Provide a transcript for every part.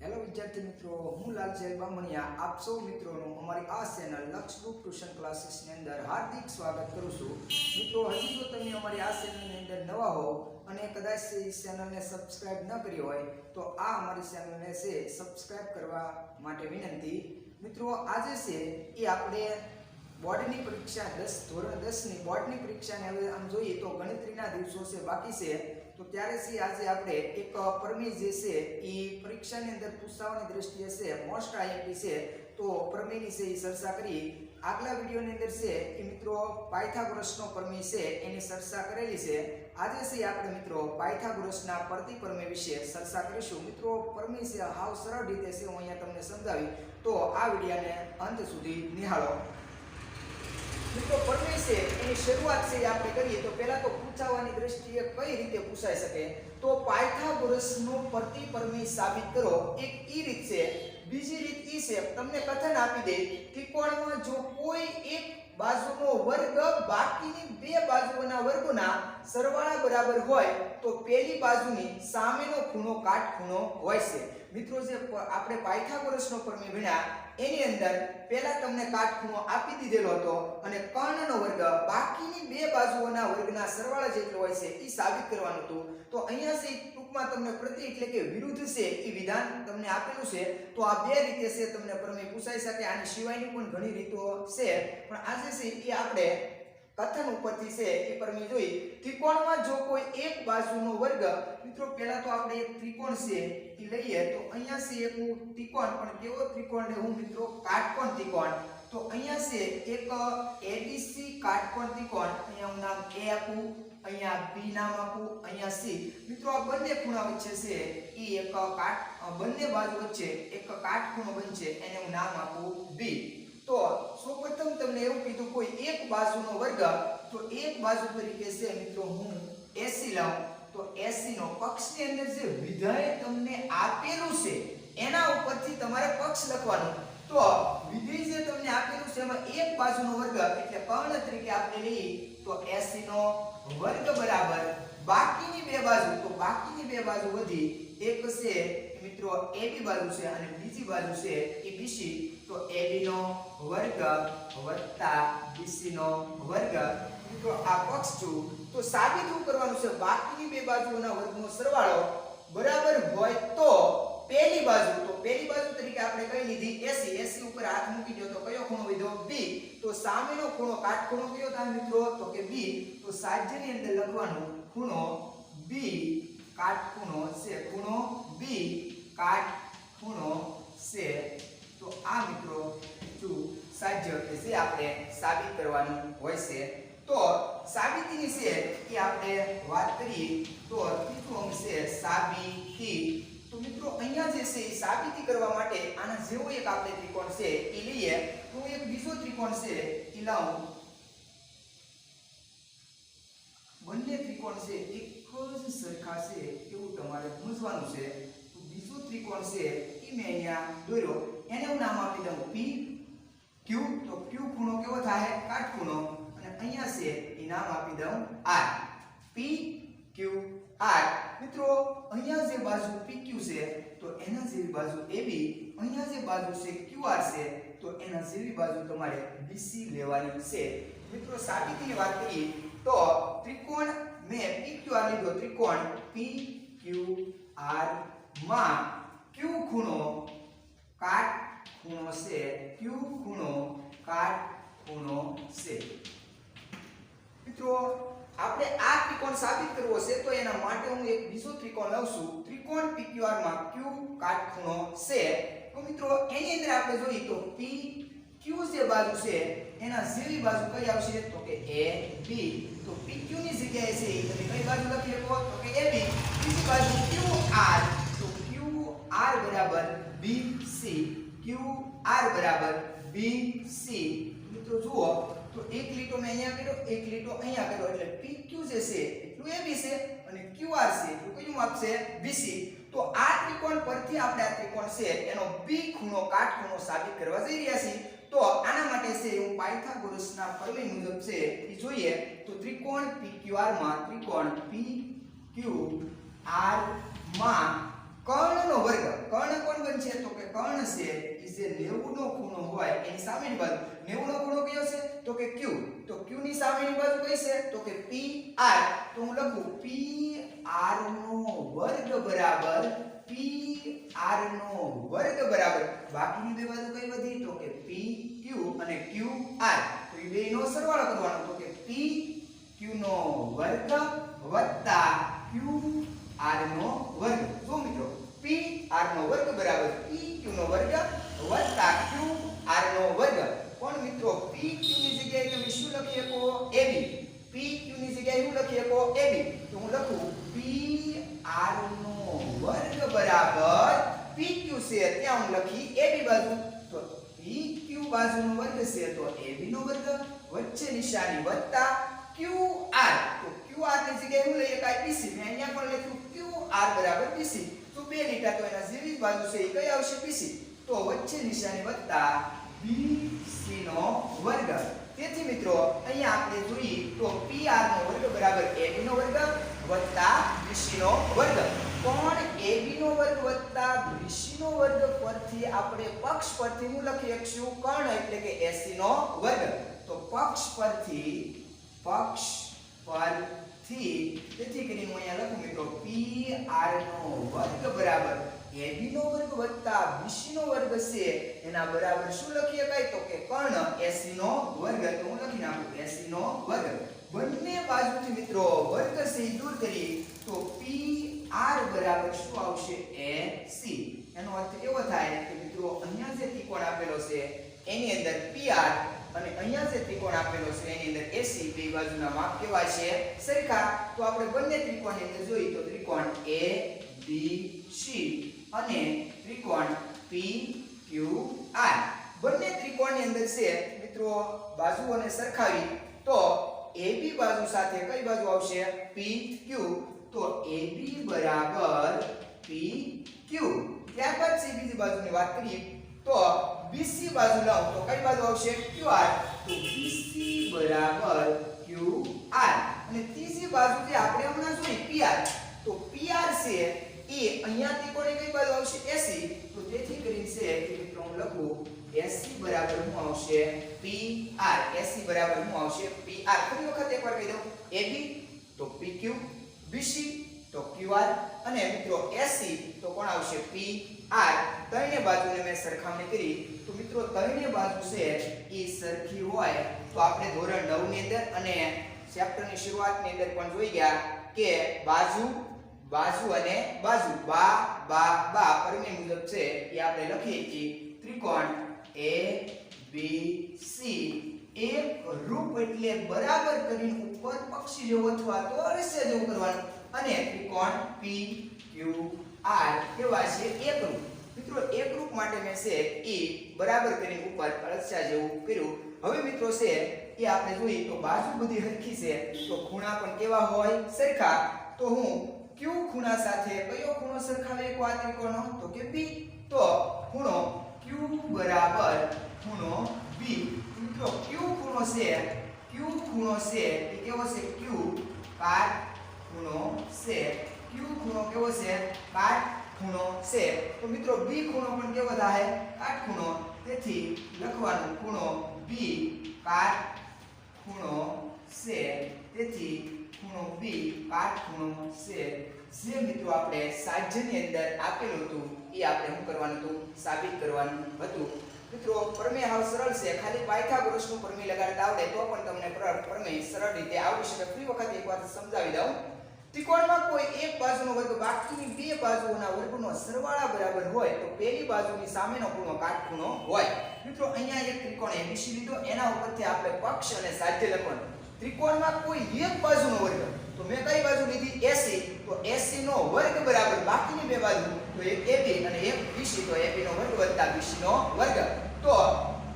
Hello વિદ્યાર્થી મિત્રો, હું લાલચંદ બામણિયા આપ સૌ મિત્રોનું અમારી આ ચેનલ લક્ષરૂપ ટ્યુશન ક્લાસીસની અંદર હાર્દિક સ્વાગત કરું છું. મિત્રો, હજી જો તમે અમારી આ ચેનલની અંદર નવા હો અને કદાચ એ ચેનલને સબસ્ક્રાઇબ ન કરી હોય તો આ અમારી ચેનલને છે સબસ્ક્રાઇબ કરવા માટે વિનંતી. મિત્રો, આજે છે એ આપણે બોર્ડની પરીક્ષા ધોરણ 10 ની બોર્ડની પરીક્ષાને હવે આમ જોઈએ તો ગણતરીના દિવસો છે બાકી છે. તો ત્યારે છે આજે આપણે એક પ્રમેય જે છે એ પરીક્ષાની અંદર પૂછાવાની દ્રષ્ટિએ છે મોસ્ટ આઈએમપી છે. તો પ્રમેયની છે એ ચર્ચા કરી. આગલા વિડીયોની અંદર છે એ મિત્રો પાયથાગોરસનો પ્રમેય છે એની ચર્ચા કરેલી છે. આજે છે આપણે મિત્રો પાયથાગોરસના પ્રતિપ્રમેય વિશે ચર્ચા કરીશું. મિત્રો, પ્રમેય છે હાવ સરળ રીતે છે હું અહીંયા તમને સમજાવી, તો આ વિડીયોને અંત સુધી નિહાળો. મિત્રો, પ્રમેય છે એની શરૂઆત છે આપણે કરીએ તો પહેલા તો પૂછાવાની દ્રષ્ટિએ કઈ રીતે પૂછાઈ શકે, તો પાયથાગોરસનો પ્રતિપ્રમેય સાબિત કરો. એક ઈ રીત છે. બીજી રીત ઈ છે, તમને કથન આપી દે ત્રિકોણમાં જો કોઈ એક બાજુનો વર્ગ બાકીની બે બાજુઓના વર્ગોના સરવાળા બરાબર હોય તો પેલી બાજુની સામેનો ખૂણો કાટખૂણો હોય છે. મિત્રો, જે આપણે પાયથાગોરસનો પ્રમેય ભણ્યા એની અંદર પહેલા તમને કાટખૂણો આપી દીધેલો હતો અને કર્ણનો વર્ગ બાકીની બે બાજુઓના વર્ગના સરવાળા જેટલો હોય છે એ સાબિત કરવાનું હતું. તો અહીંયા છે ટૂંકમાં તમને પ્રતિ એટલે કે વિરુદ્ધ છે એ વિધાન તમને આપેલું છે. તો આ બે રીતે છે તમને પ્રમેય પૂછાઈ શકે. આની સિવાયની પણ ઘણી રીતો છે, પણ આજે છે એ આપણે કથન ઉપરથી છે એ પ્રમેય જોઈ. ત્રિકોણમાં જો કોઈ એક બાજુનો વર્ગ, મિત્રો પહેલા તો આપણે એક ત્રિકોણ છે એ લઈએ. તો અહીંયા છે એક ત્રિકોણ, પણ કેવો ત્રિકોણ લેવું મિત્રો? કાટકોણ ત્રિકોણ. તો અહીંયા છે એક ABC કાટકોણ ત્રિકોણ. અહીંયા હું નામ A આપું, અહીંયા B નામ આપું, અહીંયા C. મિત્રો, આ બંને ખૂણા વચ્ચે છે એ એક બંને બાજુ વચ્ચે એક કાટખૂણો બનશે, એને હું નામ આપું B. તો સૌપ્રથમ તમને એવું કીધું કોઈ એક બાજુનો વર્ગ, તો એક બાજુ તરીકે છે મિત્રો હું AC લઉં. તો AC નો પક્ષની અંદર જે વિધેય તમને આપેલું છે એના ઉપરથી તમારે પક્ષ લખવાનું. તો વિધેય જે તમને આપેલું છે એમાં એક બાજુનો વર્ગ એટલે કર્ણ તરીકે આપણે લઈએ તો AC નો વર્ગ બરાબર બાકીની બે બાજુ, તો બાકીની બે બાજુ વધી એક છે મિત્રો AB બાજુ છે અને બીજી બાજુ છે એ BC. તો AB નો વર્ગ વત્તા BC નો વર્ગ. મિત્રો, આ પક્ષ છું. તો સાબિત શું કરવાનું છે? બાકીની બે બાજુઓના વર્ગનો સરવાળો બરાબર હોય તો પહેલી બાજુ, તો પહેલી બાજુ તરીકે આપણે કઈ લીધી? AC. AC ઉપર હાથ મૂકી દો તો કયો ખૂણો વધ્યો? B. તો સામેનો ખૂણો કાટખૂણો કયો થાય મિત્રો? તો કે B. તો સાજ્યની અંદર લખવાનું ખૂણો B કાટખૂણો છે, ખૂણો B કાટખૂણો છે. તો આ મિત્રો સાજ્ય કે જે આપણે સાબિત કરવાનું હોય છે. તો સાબિતીની છે એ આપણે વાત કરીએ તો ત્રીજું અંગ છે સાબિતી. તો મિત્રો, અહીંયા જે છે એ સાબિતી કરવા માટે આના જેવો એક આપણે ત્રિકોણ છે એ લઈએ. તો એક બીજો ત્રિકોણ છે એ લાવું. બંને ત્રિકોણ છે એક જ સરખા છે એવું તમારે સમજવાનું છે. તો બીજો ત્રિકોણ છે એ મેં અહીંયા દોર્યો, એને હું નામ આપી દઉં P Q. તો Q ખૂણો કેવો થાય? કાટખૂણો. અને અહીંયા છે એ નામ આપી દઉં R. P Q R. મિત્રો, અહીંયા જે બાજુ PQ છે તો એના જેવી બાજુ AB, અહીંયા જે બાજુ છે QR છે તો એના જેવી બાજુ તમારે BC લેવાની છે. મિત્રો, સાબિતીની વાત કરીએ તો ત્રિકોણ મેં PQR લીધો. ત્રિકોણ PQR માં Q ખૂણો કાટખૂણો છે, Q ખૂણો કાટખૂણો છે. મિત્રો, આપણે આ ત્રિકોણ સાબિત કરવો છે તો એના માટે હું એક બીજો ત્રિકોણ લઉં છું. ત્રિકોણ PQR માં Q કાટખૂણો છે. તો મિત્રો, એની અંદર આપણે જોઈએ તો PQ જે બાજુ છે એના જેવી બાજુ કઈ આવશે? તો કે AB. તો PQ ની જગ્યાએ છે તમે કઈ બાજુ લખી શકો? તો કે AB. બીજી બાજુ QR. તો QR બરાબર BC. QR બરાબર BC. મિત્રો જુઓ, તો એક લીટો મેં અહીંયા કર્યો, એક લીટો અહીંયા કર્યો, એટલે PQ જે છે એટલું AB છે અને QR છે એટલું કયું માપ છે? BC. તો આ ત્રિકોણ પરથી આપણે આ ત્રિકોણ છે એનો B ખૂણો કાટખૂણો સાબિત કરવા જઈ રહ્યા છીએ. તો આના માટે છે હું પાયથાગોરસના પ્રમેય મુજબ છે એ જોઈએ. તો ત્રિકોણ PQR માં ત્રિકોણ PQR માં Q કર્ણનો વર્ગ. કર્ણ કોણ બનશે? તો કે કર્ણ છે એ જે 90 નો ખૂણો હોય એની સામેની બાજુ. 90 નો ખૂણો કયો છે? તો કે Q. તો Q ની સામેની બાજુ કઈ છે? તો કે PR. તો હું લખું PR નો વર્ગ બરાબર PR નો વર્ગ બરાબર બાકીની બે બાજુ કઈ વધી? તો કે PQ અને QR. તો એ બેનો સરવાળો કરવાનો. તો કે PQ નો વર્ગ વત્તા QR નો વર્ગ. જો મિત્રો PR નો વર્ગ બરાબર PQ નો વર્ગ વત્તા QR નો વર્ગ. પણ મિત્રો PQ ની જગ્યાએ તમે શું લખી શકો? AB. PQ ની જગ્યાએ શું લખી શકો? AB. તો હું લખું PR નો વર્ગ બરાબર PQ છે ત્યાં હું લખી AB બાજુ. તો PQ બાજુનો વર્ગ છે તો AB નો વર્ગ વચ્ચે નિશાની વત્તા QR. તો QR ની જગ્યાએ હું લઈ શકાય PC. મેં અહીંયા પણ લખ્યું QR બરાબર PC. તો બે લીટા તો એના જેવી બાજુ છે એ કઈ આવશે? PC. તો વચ્ચે નિશાની વત્તા BC નો વર્ગ. તેથી મિત્રો અહીંયા આપણે જોઈએ તો PR નો વર્ગ બરાબર AB નો વર્ગ વત્તા BC નો વર્ગ. પણ AB નો વર્ગ વત્તા BC નો વર્ગ પરથી આપણે પક્ષ પરથી હું લખી શકશું કર્ણ એટલે કે AC નો વર્ગ. તો પક્ષ પરથી તેથી કરીને હું અહીંયા લખું મિત્રો PR નો વર્ગ બરાબર AB નો વર્ગ વત્તા BC નો વર્ગ છે એના બરાબર શું લખી શકાય? તો કે કર્ણ AC નો વર્ગ. તો હું લખી નાખું AC નો વર્ગ. બંને બાજુથી મિત્રો વર્ગ છે દૂર કરી તો PR બરાબર શું આવશે? AC. એનો અર્થ એવો થાય કે મિત્રો અહીંયા જે ત્રિકોણ આપેલો છે એની અંદર PR અને અહીંયા જે ત્રિકોણ આપેલો છે એની અંદર AC બે બાજુના માપ કેવા છે? સરખા. તો આપણે બંને ત્રિકોણની અંદર જોઈએ તો ત્રિકોણ ABC અને ત્રિકોણ PQR. બંને ત્રિકોણની અંદર છે મિત્રો બાજુઓને સરખાવી તો AB બાજુ સાથે કઈ બાજુ આવશે? PQ. તો AB બરાબર PQ. ત્યારબાદ છે બીજી બાજુની વાત કરીએ તો BC બાજુ લાવ તો કઈ બાજુ આવશે? QR. તો BC બરાબર QR. અને ત્રીજી બાજુ જે આપણે હમણાં જોઈ PR. તો PR છે એ અહીંયા ત્રિકોણની કઈ બાજુ આવશે? AC. તો તેથી કરીને છે કે મિત્રો હું લખું AC બરાબર શું આવશે? PR. AC બરાબર શું આવશે? PR. ફરી વખત એકવાર કહી દઉં AB તો PQ, BC તો QR અને મિત્રો AC તો કોણ આવશે? PR. ત્રણે બાજુને મેં સરખામણી કરી તો મિત્રો ત્રણે બાજુ છે એ સરખી હોય તો આપણે ધોરણ 9 ની અંદર અને ચેપ્ટરની શરૂઆતની અંદર પણ જોઈ ગયા કે બાજુ અને બાજુ બા પરમી મુજબ છે એ આપણે લખીએ છીએ ત્રિકોણ ABC એક રૂપ એટલે બરાબર કરીને ઉપર પક્ષી જેવું અથવા તો અળસિયા જેવું કરવાનું અને ત્રિકોણ PQR કેવા છે? એકરૂપ. મિત્રો એકરૂપ માટે મેં છે એ બરાબર કરીને ઉપર અળસિયા જેવું કર્યું. હવે મિત્રો છે એ આપણે જોઈએ તો બાજુ બધી હરખી છે તો ખૂણા પણ કેવા હોય? સરખા. તો હું Q ખૂણા સાથે કયો ખૂણો સરખાવે એક આ ત્રિકોણનો? તો કે B. તો ખૂણો Q બરાબર ખૂણો B. મિત્રો Q ખૂણો છે એ કેવો છે? Q કાટખૂણો છે. Q ખૂણો કેવો છે? કાટખૂણો છે. તો મિત્રો B ખૂણો પણ કેવો થાય? કાટખૂણો. તેથી લખવાનું ખૂણો B કાટખૂણો છે. તેથી ખૂણો B કાટખૂણો છે. જે મિત્રો આપણે સાધ્યની અંદર આપેલું હતું એ આપણે શું કરવાનું હતું? સાબિત કરવાનું હતું. મિત્રો પ્રમેય હાવ સરળ છે. ખાલી પાયથાગોરસનું પ્રમેય લગાડતા આવડે તો પણ તમને પ્રમેય સરળ રીતે આવડી શકે. ફરી વખત એકવાર સમજાવી દઉં. ત્રિકોણમાં કોઈ એક બાજુનો વર્ગ બાકીની બે બાજુઓના વર્ગનો સરવાળા બરાબર હોય તો પહેલી બાજુની સામેનો ખૂણો કાટખૂણો હોય. મિત્રો અહીંયા એક ત્રિકોણ ABC લીધો એના ઉપરથી આપણે પક્ષ અને સાધ્ય લખવાનું. ત્રિકોણમાં કોઈ એક બાજુનો વર્ગ તો મેં કઈ બાજુ લીધી? AC. તો AC નો વર્ગ બરાબર બાકીની બે બાજુ તો એક AB અને એક BC તો AB નો વર્ગ વત્તા BC નો વર્ગ. તો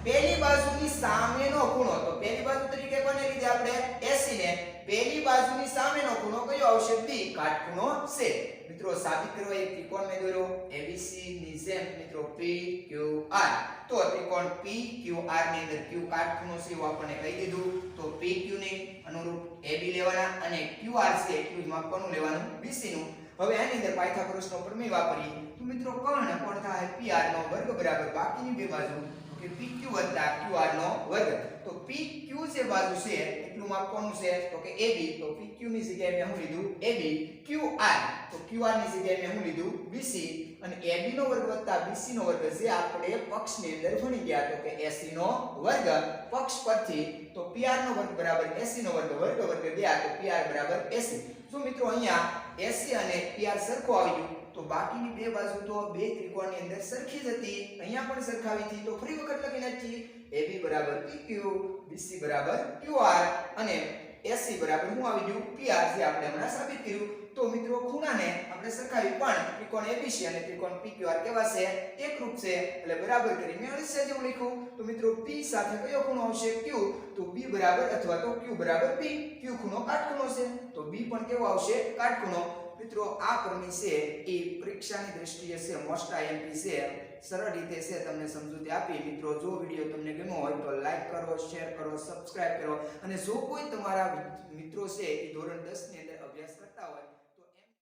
પહેલી બાજુની સામેનો ખૂણો તો પહેલી બાજુ તરીકે કોને લીધી આપણે? AC ને. પહેલી બાજુની સામેનો ખૂણો કયો આવશે? B કાટખૂણો છે. મિત્રો સાબિત કરવા એક ત્રિકોણ મેં દોર્યો ABC ની જેમ મિત્રો PQR. તો ત્રિકોણ PQR ની અંદર Q કાટખૂણો છે એવું આપણને કહી દીધું. તો PQ ને અનુરૂપ AB લેવાના અને QR છે Q માં કોનું લેવાનું? BC નું. હવે આની અંદર પાયથાગોરસનો પ્રમેય વાપરીએ તો મિત્રો કર્ણ કોણ થાય pr નો વર્ગ બરાબર બાકીની બે બાજુ કે pq વત્તા qr નો વર્ગ તો pq જે બાજુ છે એટલું માપ કોનું છે તો કે ab તો pq ની જગ્યાએ મેં શું લીધું ab qr તો qr ની જગ્યાએ મેં શું લીધું bc અને ab નો વર્ગ વત્તા bc નો વર્ગ જે આપણે પક્ષની અંદર ભણી ગયા તો કે ac નો વર્ગ પક્ષ પરથી તો pr નો વર્ગ બરાબર ac નો વર્ગ વર્ગ વર્ગ ગયા તો pr બરાબર ac જો મિત્રો અહીંયા AC અને PR સરખો આવી ગયું તો બાકીની બે બાજુ તો બે ત્રિકોણની અંદર સરખી જ હતી અહીંયા પણ સરખાવી હતી તો ફરી વખત લખી નાખીએ AB બરાબર PQ BC બરાબર QR અને AC બરાબર શું આવી ગયું PR જે આપણે હમણાં સાબિત કર્યું તો મિત્રો ખૂણાને આપણે સરખાવી પણ ત્રિકોણ ABC અને ત્રિકોણ PQR કેવા છે એકરૂપ છે એટલે બરાબર કરી મેં અળસિયા જેવું લખ્યું તો મિત્રો P સાથે કયો ખૂણો આવશે Q તો B બરાબર અથવા તો Q બરાબર P Q ખૂણો કાટખૂણો છે તો B પણ કેવો આવશે કાટખૂણો મિત્રો આ પ્રમેય છે એ પરીક્ષાની દ્રષ્ટિએ છે મોસ્ટ IMP છે સરળ રીતે છે તમને સમજૂતી આપી મિત્રો જો વિડિયો તમને ગમ્યો હોય તો લાઈક કરો શેર કરો સબસ્ક્રાઇબ કરો અને જો કોઈ તમારા મિત્રો છે એ ધોરણ 10 ની અંદર અભ્યાસ કરતા હોય